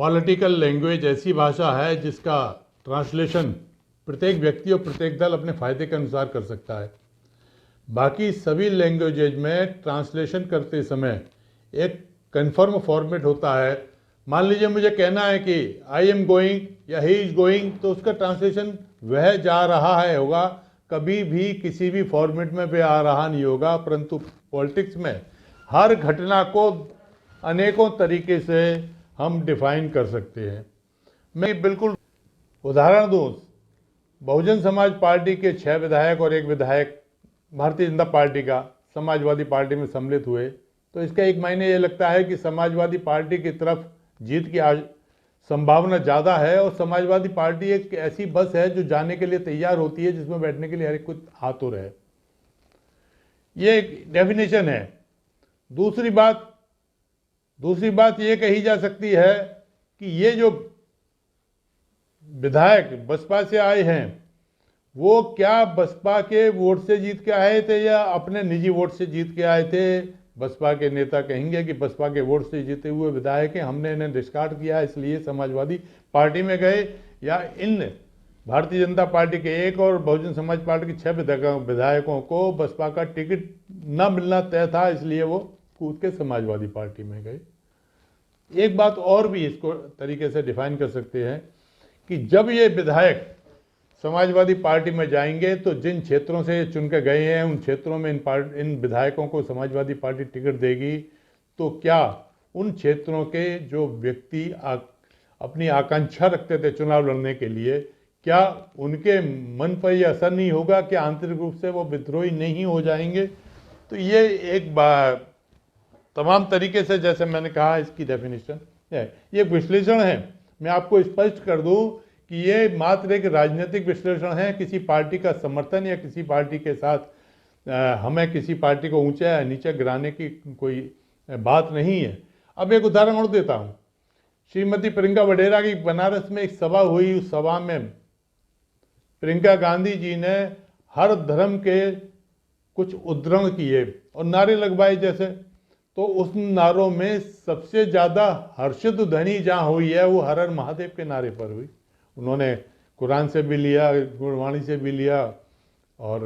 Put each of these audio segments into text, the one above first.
Political language ऐसी भाषा है जिसका ट्रांसलेशन प्रत्येक व्यक्ति और प्रत्येक दल अपने फ़ायदे के अनुसार कर सकता है। बाकी सभी लैंग्वेजेज में ट्रांसलेशन करते समय एक कन्फर्म फॉर्मेट होता है। मान लीजिए मुझे कहना है कि आई एम गोइंग या ही इज़ गोइंग, तो उसका ट्रांसलेशन वह जा रहा है होगा, कभी भी किसी भी फॉर्मेट में वह आ रहा नहीं होगा। परंतु पॉलिटिक्स में हर घटना को अनेकों तरीके से हम डिफाइन कर सकते हैं। मैं बिल्कुल उदाहरण दूँ, बहुजन समाज पार्टी के 6 विधायक और 1 विधायक भारतीय जनता पार्टी का समाजवादी पार्टी में सम्मिलित हुए, तो इसका एक मायने ये लगता है कि समाजवादी पार्टी की तरफ जीत की संभावना ज़्यादा है। और समाजवादी पार्टी एक ऐसी बस है जो जाने के लिए तैयार होती है, जिसमें बैठने के लिए हर एक कुछ आतुर है। ये एक डेफिनेशन है। दूसरी बात ये कही जा सकती है कि ये जो विधायक बसपा से आए हैं, वो क्या बसपा के वोट से जीत के आए थे या अपने निजी वोट से जीत के आए थे। बसपा के नेता कहेंगे कि बसपा के वोट से जीते हुए विधायक हैं, हमने इन्हें डिस्कार्ड किया इसलिए समाजवादी पार्टी में गए, या इन भारतीय जनता पार्टी के 1 और बहुजन समाज पार्टी के 6 विधायकों को बसपा का टिकट न मिलना तय था, इसलिए वो कूद के समाजवादी पार्टी में गए। एक बात और भी इसको तरीके से डिफाइन कर सकते हैं कि जब ये विधायक समाजवादी पार्टी में जाएंगे तो जिन क्षेत्रों से चुन के गए हैं उन क्षेत्रों में इन विधायकों को समाजवादी पार्टी टिकट देगी, तो क्या उन क्षेत्रों के जो व्यक्ति अपनी आकांक्षा रखते थे चुनाव लड़ने के लिए, क्या उनके मन पर यह असर नहीं होगा कि आंतरिक रूप से वो विद्रोही नहीं हो जाएंगे। तो ये एक तमाम तरीके से, जैसे मैंने कहा, इसकी डेफिनेशन है, ये विश्लेषण है। मैं आपको स्पष्ट कर दूं कि ये मात्र एक राजनीतिक विश्लेषण है, किसी पार्टी का समर्थन या किसी पार्टी के साथ हमें किसी पार्टी को ऊंचा या नीचे गिराने की कोई बात नहीं है। अब एक उदाहरण और देता हूँ। श्रीमती प्रियंका वडेरा की बनारस में एक सभा हुई। उस सभा में प्रियंका गांधी जी ने हर धर्म के कुछ उद्धरण किए और नारे लगवाए जैसे। तो उस नारों में सबसे ज़्यादा हर्षित ध्वनि जहाँ हुई है वो हर हर महादेव के नारे पर हुई। उन्होंने कुरान से भी लिया, गुरबाणी से भी लिया और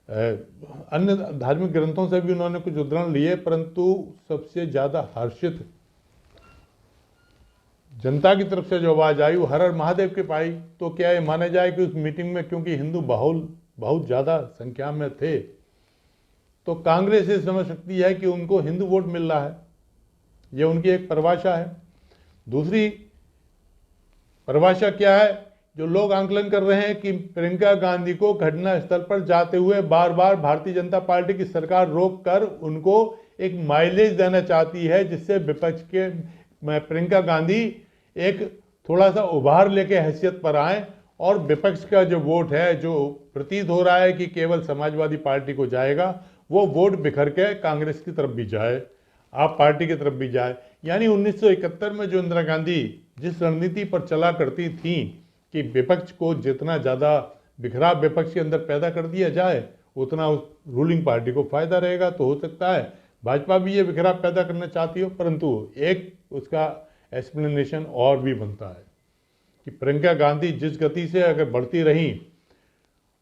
अन्य धार्मिक ग्रंथों से भी उन्होंने कुछ उद्धरण लिए, परंतु सबसे ज़्यादा हर्षित जनता की तरफ से जो आवाज़ आई वो हर हर महादेव के पाई। तो क्या ये माना जाए कि उस मीटिंग में क्योंकि हिंदू बहुत ज़्यादा संख्या में थे, तो कांग्रेस ये समझ सकती है कि उनको हिंदू वोट मिल रहा है, ये उनकी एक परिभाषा है। दूसरी परिभाषा क्या है, जो लोग आंकलन कर रहे हैं कि प्रियंका गांधी को घटना स्थल पर जाते हुए बार बार भारतीय जनता पार्टी की सरकार रोक कर उनको एक माइलेज देना चाहती है, जिससे विपक्ष के प्रियंका गांधी एक थोड़ा सा उभार लेके हैसियत पर आए और विपक्ष का जो वोट है, जो प्रतीत हो रहा है कि केवल समाजवादी पार्टी को जाएगा, वो वोट बिखर के कांग्रेस की तरफ भी जाए, आप पार्टी की तरफ भी जाए। यानी 1971 में जो इंदिरा गांधी जिस रणनीति पर चला करती थी कि विपक्ष को जितना ज़्यादा बिखराव विपक्ष के अंदर पैदा कर दिया जाए उतना उस रूलिंग पार्टी को फायदा रहेगा। तो हो सकता है भाजपा भी ये बिखराव पैदा करना चाहती हो, परंतु एक उसका एक्सप्लेनेशन और भी बनता है कि प्रियंका गांधी जिस गति से अगर बढ़ती रहीं,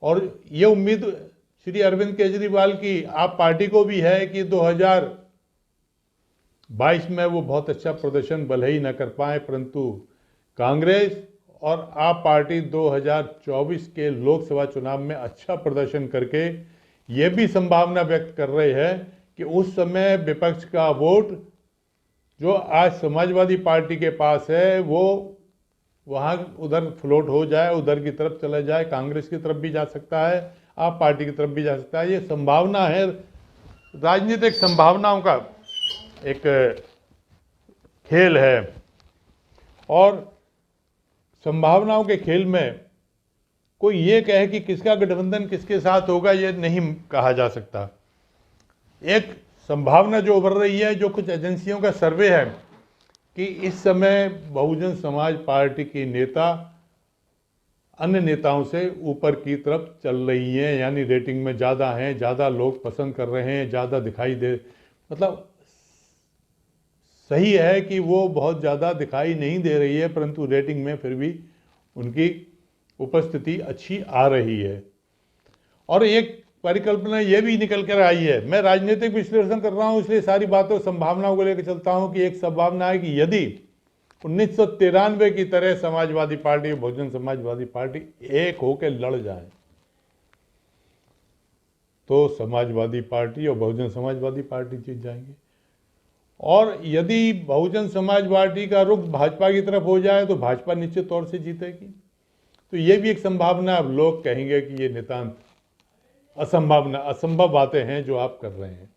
और ये उम्मीद श्री अरविंद केजरीवाल की आप पार्टी को भी है कि 2022 में वो बहुत अच्छा प्रदर्शन भले ही न कर पाए, परंतु कांग्रेस और आप पार्टी 2024 के लोकसभा चुनाव में अच्छा प्रदर्शन करके ये भी संभावना व्यक्त कर रहे हैं कि उस समय विपक्ष का वोट जो आज समाजवादी पार्टी के पास है वो वहाँ उधर फ्लोट हो जाए, उधर की तरफ चला जाए, कांग्रेस की तरफ भी जा सकता है, आप पार्टी की तरफ भी जा सकता है। ये संभावना है, राजनीतिक संभावनाओं का एक खेल है, और संभावनाओं के खेल में कोई ये कहे कि किसका गठबंधन किसके साथ होगा, ये नहीं कहा जा सकता। एक संभावना जो उभर रही है, जो कुछ एजेंसियों का सर्वे है कि इस समय बहुजन समाज पार्टी की नेता अन्य नेताओं से ऊपर की तरफ चल रही हैं, यानी रेटिंग में ज़्यादा हैं, ज़्यादा लोग पसंद कर रहे हैं, ज़्यादा दिखाई दे, मतलब सही है कि वो बहुत ज़्यादा दिखाई नहीं दे रही है, परंतु रेटिंग में फिर भी उनकी उपस्थिति अच्छी आ रही है। और एक परिकल्पना ये भी निकल कर आई है, मैं राजनीतिक विश्लेषण कर रहा हूँ इसलिए सारी बातों संभावनाओं को लेकर चलता हूँ, कि एक संभावना है कि यदि 1993 की तरह समाजवादी पार्टी और बहुजन समाजवादी पार्टी एक होकर लड़ जाए तो समाजवादी पार्टी और बहुजन समाजवादी पार्टी जीत जाएंगे, और यदि बहुजन समाज पार्टी का रुख भाजपा की तरफ हो जाए तो भाजपा निश्चित तौर से जीतेगी। तो ये भी एक संभावना। अब लोग कहेंगे कि ये नितांत असंभव बातें हैं जो आप कर रहे हैं।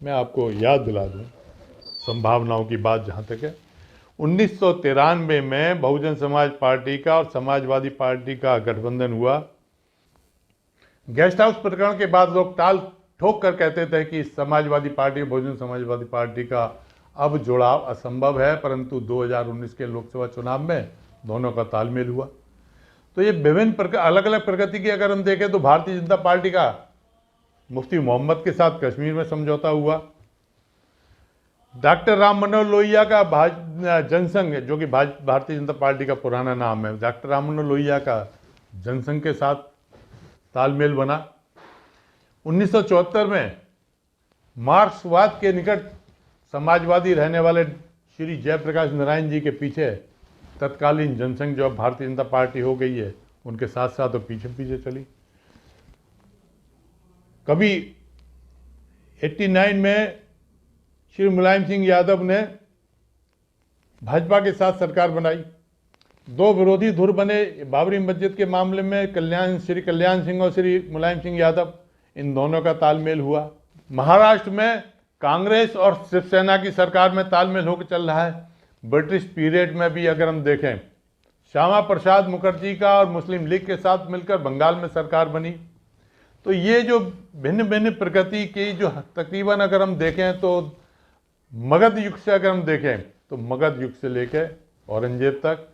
मैं आपको याद दिला दूं, संभावनाओं की बात जहाँ तक है, 1993 में बहुजन समाज पार्टी का और समाजवादी पार्टी का गठबंधन हुआ। गेस्ट हाउस प्रकरण के बाद लोग टाल ठोक कर कहते थे कि समाजवादी पार्टी और बहुजन समाजवादी पार्टी का अब जुड़ाव असंभव है, परंतु 2019 के लोकसभा चुनाव में दोनों का तालमेल हुआ। तो ये विभिन्न अलग अलग प्रगति की अगर हम देखें तो भारतीय जनता पार्टी का मुफ्ती मोहम्मद के साथ कश्मीर में समझौता हुआ, डॉक्टर राम मनोहर लोहिया का जनसंघ, जो कि भारतीय जनता पार्टी का पुराना नाम है, डॉक्टर राम मनोहर लोहिया का जनसंघ के साथ तालमेल बना। 1974 में मार्क्सवाद के निकट समाजवादी रहने वाले श्री जयप्रकाश नारायण जी के पीछे तत्कालीन जनसंघ, जो अब भारतीय जनता पार्टी हो गई है, उनके साथ साथ तो पीछे पीछे चली। कभी 89 में श्री मुलायम सिंह यादव ने भाजपा के साथ सरकार बनाई। दो विरोधी धुर बने बाबरी मस्जिद के मामले में, श्री कल्याण सिंह और श्री मुलायम सिंह यादव, इन दोनों का तालमेल हुआ। महाराष्ट्र में कांग्रेस और शिवसेना की सरकार में तालमेल होकर चल रहा है। ब्रिटिश पीरियड में भी अगर हम देखें, श्यामा प्रसाद मुखर्जी का और मुस्लिम लीग के साथ मिलकर बंगाल में सरकार बनी। तो ये जो भिन्न भिन्न प्रगति की जो तकरीबन अगर हम देखें तो मगध युग से अगर हम देखें तो मगध युग से लेकर औरंगजेब तक,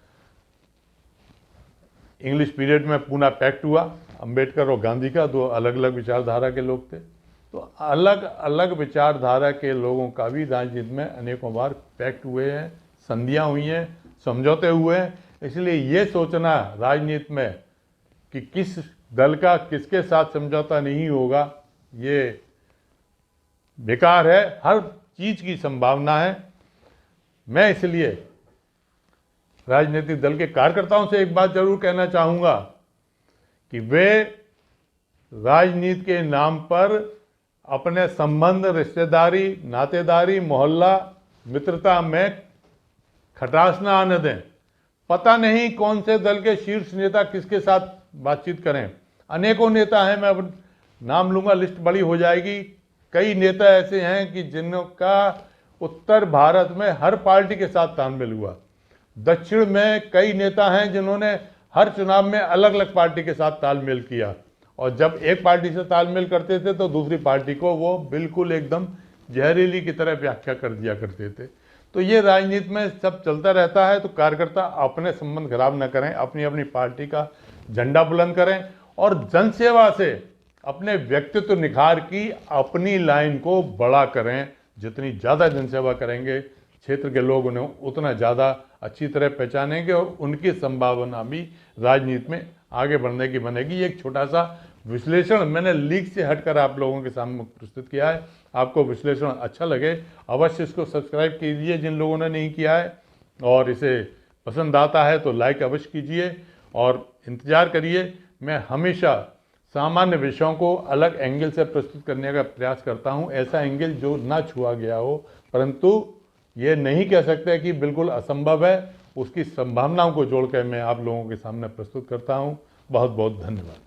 इंग्लिश पीरियड में पूना पैक्ट हुआ, अंबेडकर और गांधी का, दो अलग अलग विचारधारा के लोग थे। तो अलग अलग विचारधारा के लोगों का भी राजनीति में अनेकों बार पैक्ट हुए हैं, संधियां हुई हैं, समझौते हुए हैं। इसलिए ये सोचना राजनीति में कि किस दल का किसके साथ समझौता नहीं होगा, ये बेकार है। हर चीज की संभावना है। मैं इसलिए राजनीतिक दल के कार्यकर्ताओं से एक बात जरूर कहना चाहूँगा कि वे राजनीति के नाम पर अपने संबंध, रिश्तेदारी, नातेदारी, मोहल्ला, मित्रता में खटास न आने दें। पता नहीं कौन से दल के शीर्ष नेता किसके साथ बातचीत करें। अनेकों नेता हैं, मैं अब नाम लूँगा, लिस्ट बड़ी हो जाएगी। कई नेता ऐसे हैं कि जिनका उत्तर भारत में हर पार्टी के साथ तालमेल हुआ। दक्षिण में कई नेता हैं जिन्होंने हर चुनाव में अलग अलग पार्टी के साथ तालमेल किया, और जब एक पार्टी से तालमेल करते थे तो दूसरी पार्टी को वो बिल्कुल एकदम जहरीली की तरह व्याख्या कर दिया करते थे। तो ये राजनीति में सब चलता रहता है। तो कार्यकर्ता अपने संबंध खराब न करें, अपनी अपनी पार्टी का झंडा बुलंद करें और जनसेवा से अपने व्यक्तित्व निखार की अपनी लाइन को बड़ा करें। जितनी ज़्यादा जनसेवा करेंगे क्षेत्र के लोग उन्हें उतना ज़्यादा अच्छी तरह पहचानेंगे और उनकी संभावना भी राजनीति में आगे बढ़ने की बनेगी। एक छोटा सा विश्लेषण मैंने लीग से हटकर आप लोगों के सामने प्रस्तुत किया है। आपको विश्लेषण अच्छा लगे अवश्य इसको सब्सक्राइब कीजिए जिन लोगों ने नहीं किया है, और इसे पसंद आता है तो लाइक अवश्य कीजिए और इंतज़ार करिए। मैं हमेशा सामान्य विषयों को अलग एंगल से प्रस्तुत करने का प्रयास करता हूं, ऐसा एंगल जो ना छुआ गया हो, परंतु ये नहीं कह सकते कि बिल्कुल असंभव है। उसकी संभावनाओं को जोड़कर मैं आप लोगों के सामने प्रस्तुत करता हूं। बहुत बहुत धन्यवाद।